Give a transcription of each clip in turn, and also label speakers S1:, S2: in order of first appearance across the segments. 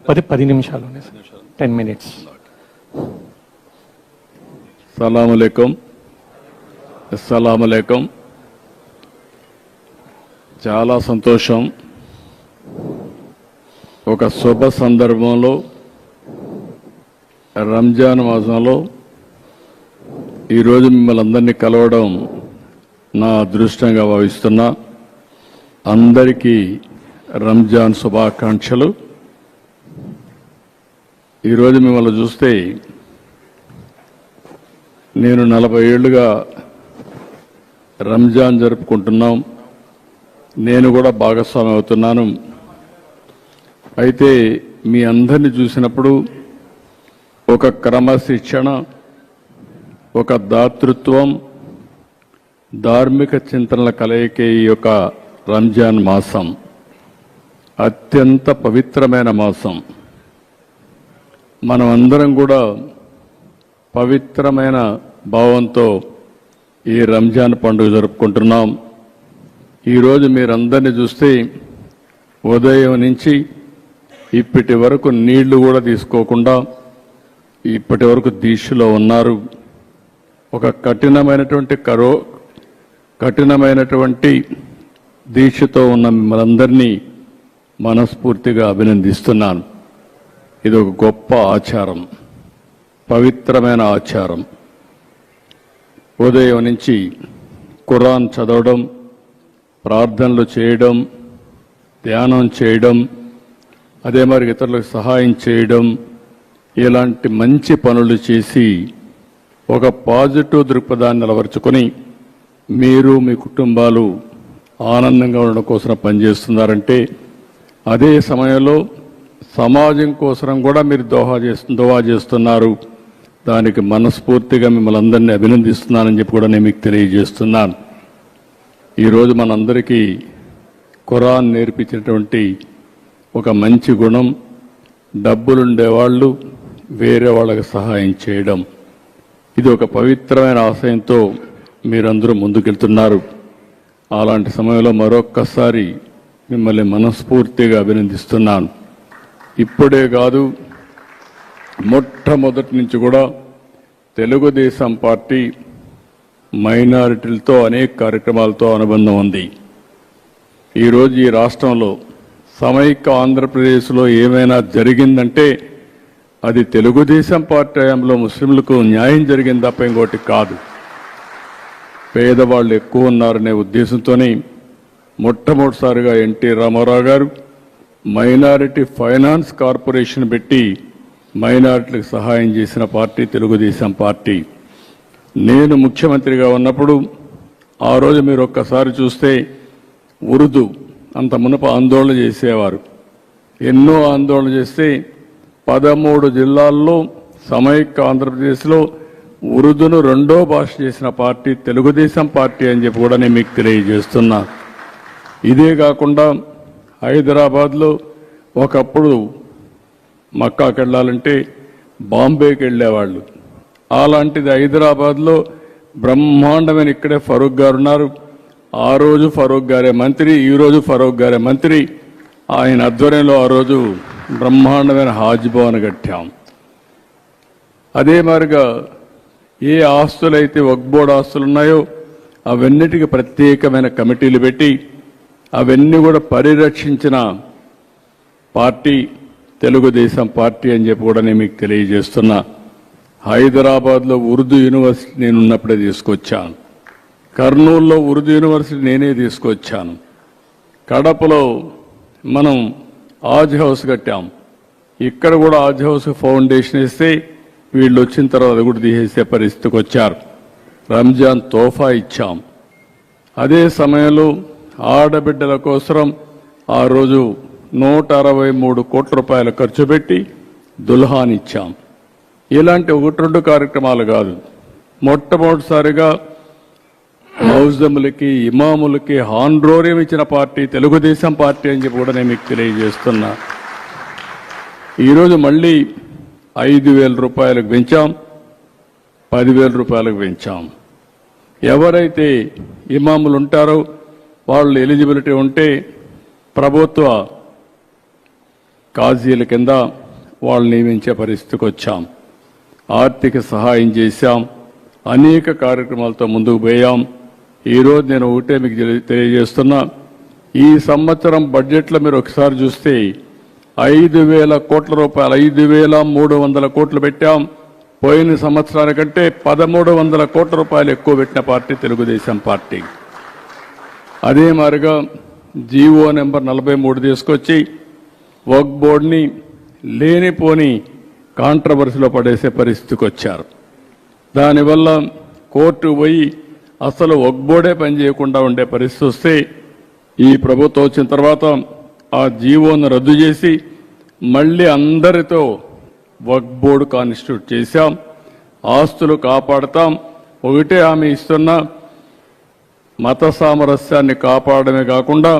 S1: 10 నిమిషాలు 10 minutes.
S2: అస్సలాముఅలైకుం. చాలా సంతోషం. ఒక శుభ సందర్భంలో రంజాన్ మాసంలో ఈరోజు మిమ్మల్ని అందరినీ కలవడం నా అదృష్టంగా భావిస్తున్నా. అందరికీ రంజాన్ శుభాకాంక్షలు. ఈరోజు మిమ్మల్ని చూస్తే నేను 40 ఏళ్లుగా రంజాన్ జరుపుకుంటున్నాం. నేను కూడా భాగస్వామి అవుతున్నాను. అయితే మీ అందరిని చూసినప్పుడు ఒక క్రమశిక్షణ, ఒక దాతృత్వం, ధార్మిక చింతనల కలయికే ఈ యొక్క రంజాన్ మాసం అత్యంత పవిత్రమైన మాసం. మనం అందరం కూడా పవిత్రమైన భావంతో ఈ రంజాన్ పండుగ జరుపుకుంటున్నాం. ఈరోజు మీరందరినీ చూస్తే ఉదయం నుంచి ఇప్పటి వరకు నీళ్లు కూడా తీసుకోకుండా ఇప్పటి వరకు దీక్షలో ఉన్నారు. ఒక కఠినమైనటువంటి దీక్షతో ఉన్న మిమ్మల్ని మనస్ఫూర్తిగా అభినందిస్తున్నాను. ఇది ఒక గొప్ప ఆచారం, పవిత్రమైన ఆచారం. ఉదయం నుంచి ఖురాన్ చదవడం, ప్రార్థనలు చేయడం, ధ్యానం చేయడం, అదే మరి ఇతరులకు సహాయం చేయడం, ఇలాంటి మంచి పనులు చేసి ఒక పాజిటివ్ దృక్పథాన్ని నిలవరుచుకొని మీరు మీ కుటుంబాలు ఆనందంగా ఉండడం కోసం పనిచేస్తున్నారంటే, అదే సమయంలో సమాజం కోసం కూడా మీరు దోహా చేస్తున్నారు. దానికి మనస్ఫూర్తిగా మిమ్మల్ని అందరినీ అభినందిస్తున్నానని చెప్పి కూడా నేను మీకు తెలియజేస్తున్నాను. ఈరోజు మనందరికీ ఖురాన్ నేర్పించినటువంటి ఒక మంచి గుణం, డబ్బులుండేవాళ్ళు వేరే వాళ్ళకి సహాయం చేయడం. ఇది ఒక పవిత్రమైన ఆశయంతో మీరందరూ ముందుకెళ్తున్నారు. అలాంటి సమయంలో మరొక్కసారి మిమ్మల్ని మనస్ఫూర్తిగా అభినందిస్తున్నాను. ఇప్పుడే కాదు, మొట్టమొదటి నుంచి కూడా తెలుగుదేశం పార్టీ మైనారిటీలతో అనేక కార్యక్రమాలతో అనుబంధం ఉంది. ఈరోజు ఈ రాష్ట్రంలో సమైక్య ఆంధ్రప్రదేశ్లో ఏమైనా జరిగిందంటే అది తెలుగుదేశం పార్టీ హయాంలో ముస్లింలకు న్యాయం జరిగింది తప్ప ఇంకోటి కాదు. పేదవాళ్ళు ఎక్కువ ఉన్నారనే ఉద్దేశంతోనే మొట్టమొదటిసారిగా ఎన్టీ రామారావు గారు మైనారిటీ ఫైనాన్స్ కార్పొరేషన్ పెట్టి మైనారిటీలకు సహాయం చేసిన పార్టీ తెలుగుదేశం పార్టీ. నేను ముఖ్యమంత్రిగా ఉన్నప్పుడు ఆ రోజు మీరు ఒక్కసారి చూస్తే ఉర్దూ అంత మునుపు ఆందోళన చేసేవారు. ఎన్నో ఆందోళన చేస్తే 13 జిల్లాల్లో సమైక్య ఆంధ్రప్రదేశ్లో ఉర్దూను 2వ భాష చేసిన పార్టీ తెలుగుదేశం పార్టీ అని చెప్పి కూడా నేను మీకు తెలియజేస్తున్నా. ఇదే కాకుండా హైదరాబాద్లో ఒకప్పుడు మక్కాకి వెళ్ళాలంటే బాంబేకి వెళ్ళేవాళ్ళు. అలాంటిది హైదరాబాద్లో బ్రహ్మాండమైన ఇక్కడే ఫరూక్ గారు ఉన్నారు. ఆ రోజు ఫరూక్ గారే మంత్రి, ఈరోజు ఫరూక్ గారే మంత్రి. ఆయన ఆధ్వర్యంలో ఆ రోజు బ్రహ్మాండమైన హాజ్ భవన్ కట్టాం. అదే మాదిరిగా ఏ ఆస్తులైతే వక్ఫ్ బోర్డు ఆస్తులు ఉన్నాయో అవన్నిటికీ ప్రత్యేకమైన కమిటీలు పెట్టి అవన్నీ కూడా పరిరక్షించిన పార్టీ తెలుగుదేశం పార్టీ అని చెప్పి కూడా నేను మీకు తెలియజేస్తున్నా. హైదరాబాద్లో ఉర్దూ యూనివర్సిటీ నేను ఉన్నప్పుడే తీసుకొచ్చాను. కర్నూలులో ఉర్దూ యూనివర్సిటీ నేనే తీసుకొచ్చాను. కడపలో మనం ఆజ్ హౌస్ కట్టాం. ఇక్కడ కూడా ఆజ్ హౌస్ ఫౌండేషన్ ఇస్తే వీళ్ళు వచ్చిన తర్వాత అది కూడా తీసేసే పరిస్థితికి వచ్చారు. రంజాన్ తోఫా ఇచ్చాం. అదే సమయంలో ఆడబిడ్డల కోసం ఆ రోజు 163 కోట్ల రూపాయలు ఖర్చు పెట్టి దుల్హాన్ ఇచ్చాం. ఇలాంటి 1-2 కార్యక్రమాలు కాదు, మొట్టమొదటిసారిగా మౌజములకి ఇమాములకి హాన్రోరియం ఇచ్చిన పార్టీ తెలుగుదేశం పార్టీ అని చెప్పి కూడా నేను మీకు తెలియజేస్తున్నా. ఈరోజు మళ్ళీ 5,000 రూపాయలకు పెంచాం, 10,000 రూపాయలకు పెంచాం. ఎవరైతే ఇమాములు ఉంటారో వాళ్ళు ఎలిజిబిలిటీ ఉంటే ప్రభుత్వ కాజీల కింద వాళ్ళు నియమించే పరిస్థితికి వచ్చాం. ఆర్థిక సహాయం చేశాం, అనేక కార్యక్రమాలతో ముందుకు పోయాం. ఈరోజు నేను ఒకటే మీకు తెలియజేస్తున్నా, ఈ సంవత్సరం బడ్జెట్లో మీరు ఒకసారి చూస్తే 5,000 కోట్ల రూపాయలు, 5,300 కోట్లు పెట్టాం. పోయిన సంవత్సరానికంటే 1,300 కోట్ల రూపాయలు ఎక్కువ పెట్టిన పార్టీ తెలుగుదేశం పార్టీ. అదే మాదిరిగా జీవో నెంబర్ 43 తీసుకొచ్చి వక్ఫ్ బోర్డుని లేనిపోని కాంట్రవర్సీలో పడేసే పరిస్థితికి వచ్చారు. దానివల్ల కోర్టు పోయి అసలు వక్ఫ్ బోర్డే పనిచేయకుండా ఉండే పరిస్థితి వస్తే ఈ ప్రభుత్వం వచ్చిన తర్వాత ఆ జీవోను రద్దు చేసి మళ్ళీ అందరితో వక్ఫ్ బోర్డు కాన్స్టిట్యూట్ చేశాం. ఆస్తులు కాపాడతాం. ఒకటే హామీ ఇస్తున్నా, మత సామరస్యాన్ని కాపాడమే కాకుండా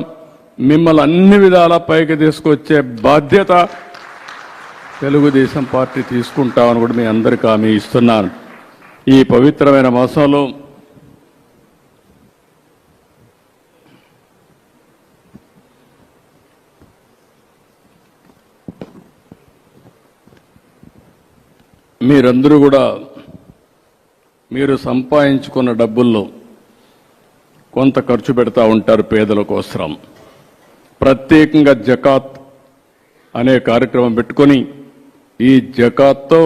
S2: మిమ్మల్ని అన్ని విధాలా పైకి తీసుకొచ్చే బాధ్యత తెలుగుదేశం పార్టీ తీసుకుంటామని కూడా మీ అందరికీ హామీ ఇస్తున్నాను. ఈ పవిత్రమైన మాసంలో మీరందరూ కూడా మీరు సంపాదించుకున్న డబ్బుల్లో కొంత ఖర్చు పెడతా ఉంటారు పేదల కోసం. ప్రత్యేకంగా జకాత్ అనే కార్యక్రమం పెట్టుకొని ఈ జకాత్తో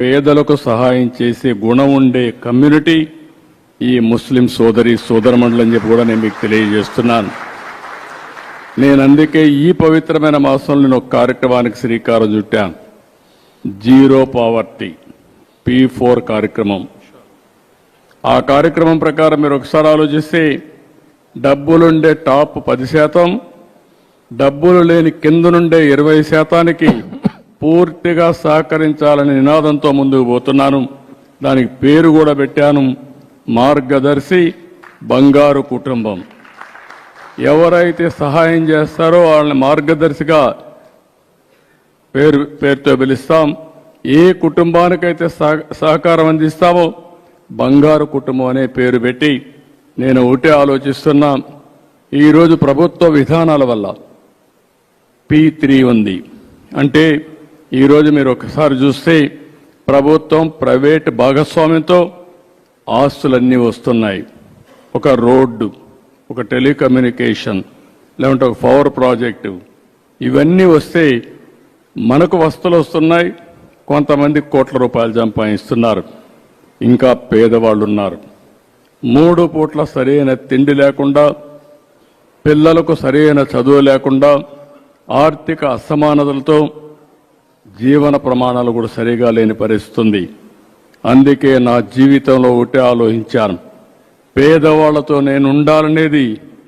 S2: పేదలకు సహాయం చేసే గుణం ఉండే కమ్యూనిటీ ఈ ముస్లిం సోదరమండలి అని చెప్పి కూడా నేను మీకు తెలియజేస్తున్నాను. నేను అందుకే ఈ పవిత్రమైన మాసంలో నేను ఒక కార్యక్రమానికి శ్రీకారం చుట్టాను. జీరో పావర్టీ P4 కార్యక్రమం. ఆ కార్యక్రమం ప్రకారం మీరు ఒకసారి ఆలోచిస్తే డబ్బులుండే టాప్ 10%, డబ్బులు లేని కింద నుండే 20%కి పూర్తిగా సహకరించాలనే నినాదంతో ముందుకు పోతున్నాను. దానికి పేరు కూడా పెట్టాను, మార్గదర్శి బంగారు కుటుంబం. ఎవరైతే సహాయం చేస్తారో వాళ్ళని మార్గదర్శిగా పేరుతో పిలుస్తాం. ఏ కుటుంబానికైతే సహకారం అందిస్తామో బంగారు కుటుంబం అనే పేరు పెట్టి నేను ఒకటే ఆలోచిస్తున్నా. ఈరోజు ప్రభుత్వ విధానాల వల్ల P3 ఉంది. అంటే ఈరోజు మీరు ఒకసారి చూస్తే ప్రభుత్వం ప్రైవేట్ భాగస్వామ్యంతో ఆస్తులన్నీ వస్తున్నాయి. ఒక రోడ్డు, ఒక టెలికమ్యూనికేషన్, లేకుంటే ఒక పవర్ ప్రాజెక్టు, ఇవన్నీ వస్తే మనకు వస్తువులు వస్తున్నాయి. కొంతమంది కోట్ల రూపాయలు సంపాదిస్తున్నారు. ఇంకా పేదవాళ్ళు ఉన్నారు. 3 పూట్ల సరైన తిండి లేకుండా, పిల్లలకు సరైన చదువు లేకుండా, ఆర్థిక అసమానతలతో జీవన ప్రమాణాలు కూడా సరిగా లేని పరిస్థితి ఉంది. అందుకే నా జీవితంలో ఒకటే ఆలోచించాను, పేదవాళ్లతో నేను ఉండాలనేది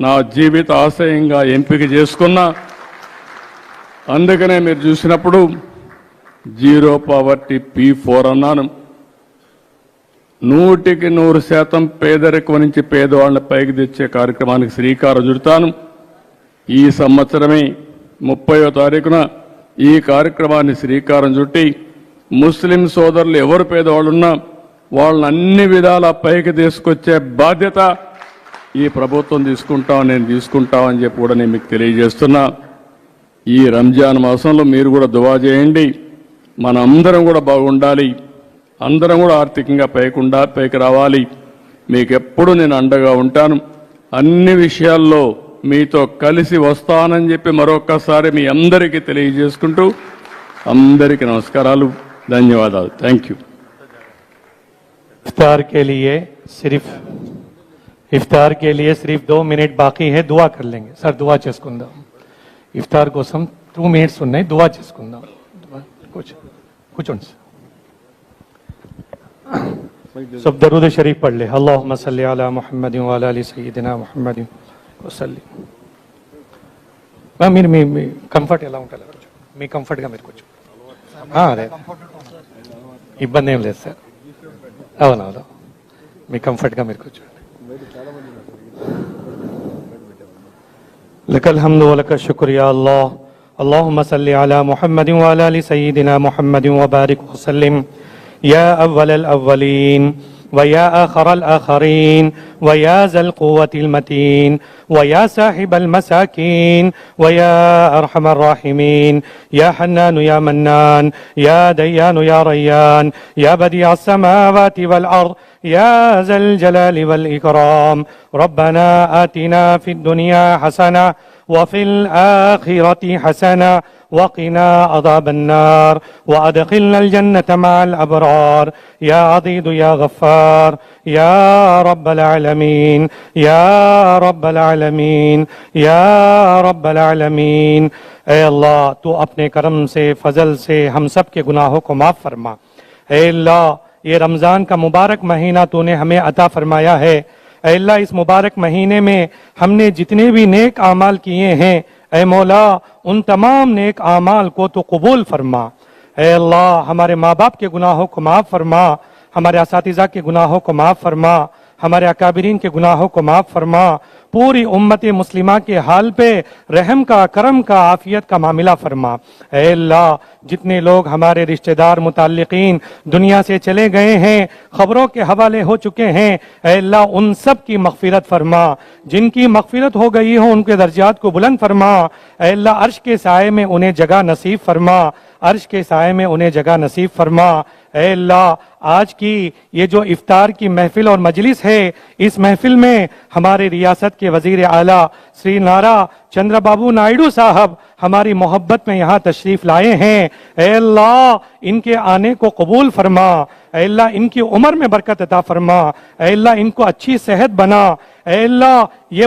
S2: నా జీవిత ఆశయంగా ఎంపిక చేసుకున్నా. అందుకనే మీరు చూసినప్పుడు జీరో పావర్టీ P4 అన్నాను. 100% పేదరికం నుంచి పేదవాళ్ళని పైకి తెచ్చే కార్యక్రమానికి శ్రీకారం చుడతాను. ఈ సంవత్సరమే 30వ తారీఖున ఈ కార్యక్రమాన్ని శ్రీకారం చుట్టి ముస్లిం సోదరులు ఎవరు పేదవాళ్ళున్నా వాళ్ళని అన్ని విధాలా పైకి తీసుకొచ్చే బాధ్యత ఈ ప్రభుత్వం నేను తీసుకుంటామని చెప్పి కూడా నేను మీకు తెలియజేస్తున్నా. ఈ రంజాన్ మాసంలో మీరు కూడా దువా చేయండి. మన అందరం కూడా బాగుండాలి, అందరం కూడా ఆర్థికంగా పైకి రావాలి. మీకు ఎప్పుడు నేను అండగా ఉంటాను. అన్ని విషయాల్లో మీతో కలిసి వస్తానని చెప్పి మరొకసారి మీ అందరికీ తెలియజేసుకుంటూ అందరికీ నమస్కారాలు, ధన్యవాదాలు. Thank you.
S1: इफ्तार के लिए सिर्फ 2 मिनट बाकी है. दुआ कर लेंगे सर. दुआ చేసుకుందాం. ఇఫ్తార్ కోసం 2 మినిట్స్ ఉన్నాయి. దువా చేసుకుందాం. కూర్చోండి. सब दरूद शरीफ पढ़ ले. अल्लाहुम्मा सल्ली अला मुहम्मद व अला आलि सय्यिदिना मुहम्मद वसल्लिम. మీరు మీ కంఫర్ట్ ఎలా ఉండాలి, మీ కంఫర్ట్గా మీరు కూర్చో. అదే ఇబ్బంది ఏం లేదు సార్. అవునవును, మీ కంఫర్ట్గా మీరు కూర్చోండి. లకల్ హమ్దు వ లక శుక్ర్ యా అల్లాహ్. అల్లాహుమ్మ సల్లి అలా ముహమ్మద్ వ అలా ఆలి సయ్యిదినా ముహమ్మద్ వ బారిక్ వసల్లిం. యా అవ్వలల్ అవ్వలీన్ ويا آخر الآخرين ويا ذا القوة المتين ويا صاحب المساكين ويا أرحم الراحمين يا حنان يا منان يا ديان يا ريان يا بديع السماوات والأرض يا ذا الجلال والإكرام ربنا آتنا في الدنيا حسنة وفي الآخرة حسنة وقنا عذاب النار وأدخلنا الجنة مع الأبرار يا عضيد يا غفار يا رب العالمين يا رب العالمین یا رب العالمین. اے اللہ تو اپنے کرم سے فضل سے ہم سب کے گناہوں کو معاف فرما. اے اللہ یہ رمضان کا مبارک مہینہ تو نے ہمیں عطا فرمایا ہے. اے اللہ اس مبارک مہینے میں ہم نے جتنے بھی نیک اعمال کیے ہیں اے مولا ان تمام نیک اعمال کو تو قبول فرما. اے اللہ ہمارے ماں باپ کے گناہوں کو معاف فرما, ہمارے اساتذہ کے گناہوں کو معاف فرما, ہمارے اکابرین کے گناہوں کو معاف فرما. پوری امت مسلمہ کے حال پہ رحم کا, کرم کا, عافیت کا معاملہ فرما. اے اللہ جتنے لوگ ہمارے رشتہ دار متعلقین دنیا سے چلے گئے ہیں, خبروں کے حوالے ہو چکے ہیں, اے اللہ ان سب کی مغفرت فرما. جن کی مغفرت ہو گئی ہو ان کے درجات کو بلند فرما. اے اللہ عرش کے سائے میں انہیں جگہ نصیب فرما, عرش کے سائے میں انہیں جگہ نصیب فرما. اے اللہ آج کی یہ جو افطار کی محفل اور مجلس ہے, اس محفل میں ہمارے ریاست کے وزیر اعلیٰ سری نارا چندر بابو نائیڈو صاحب ہماری محبت میں یہاں تشریف لائے ہیں. اے اللہ ان کے آنے کو قبول فرما. اے اللہ ان کی عمر میں برکت عطا فرما. اے اللہ ان کو اچھی صحت بنا. اے اللہ یہ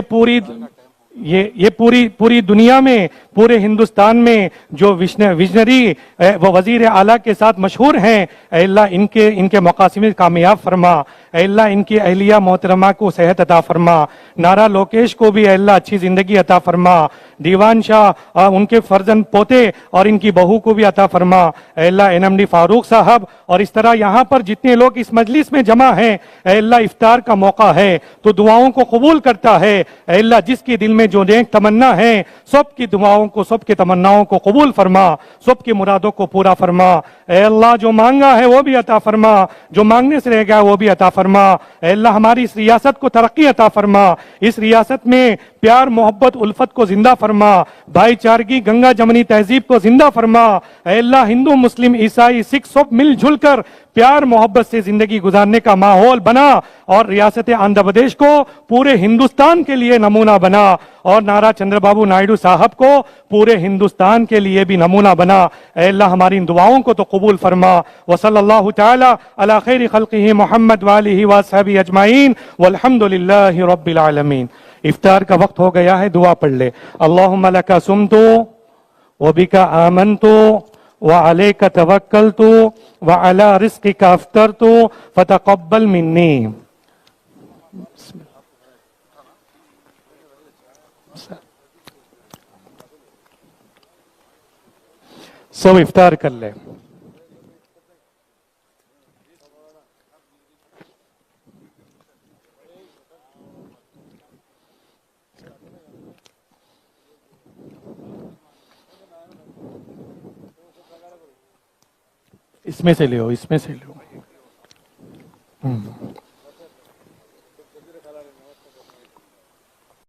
S1: پوری دنیا میں, پورے ہندوستان میں جو ویژنری وہ وزیر اعلیٰ کے ساتھ مشہور ہیں, اے اللہ ان کے مقاصد کامیاب فرما. اے اللہ ان کی اہلیہ محترمہ کو صحت عطا فرما. نارا لوکیش کو بھی اے اللہ اچھی زندگی عطا فرما. دیوان شاہ ان کے فرزند پوتے اور ان کی بہو کو بھی عطا فرما. اے اللہ این ایم ڈی فاروق صاحب اور اس طرح یہاں پر جتنے لوگ اس مجلس میں جمع ہیں, اے اللہ افطار کا موقع ہے تو دعاؤں کو قبول کرتا ہے. اے اللہ جس کے دل میں جو نیک تمنا ہے سب کی دعاؤں کو, سب کی تمناؤں کو قبول فرما, سب کی مرادوں کو پورا فرما. اے اللہ جو مانگا ہے وہ بھی عطا فرما, جو مانگنے سے رہ گیا وہ بھی عطا فرما. اے اللہ ہماری اس ریاست کو ترقی عطا فرما. اس ریاست میں پیار محبت الفت کو زندہ فرما, بھائی چارگی گنگا جمنی تہذیب کو زندہ فرما. اے اللہ ہندو مسلم عیسائی سکھ سب مل جل کر پیار محبت سے زندگی گزارنے کا ماحول بنا اور ریاست آندھرا پردیش کو پورے ہندوستان کے لیے نمونہ بنا اور نارا چندر بابو نائیڈو صاحب کو پورے ہندوستان کے لیے بھی نمونہ بنا. اے اللہ ہماری ان دعاؤں کو تو قبول فرما. وصلی اللہ تعالی علی خیر خلقہ محمد وآلہ وصحبہ اجمعین والحمد للہ رب العالمین. افطار کا وقت ہو گیا ہے, دعا پڑھ لے. اللہم لک صمت وبک آمنت وعلیک توکلت وعلی رزقک افطرت فتقبل منی. سب افطار کر لے. اس میں سے لے اس میں سے لے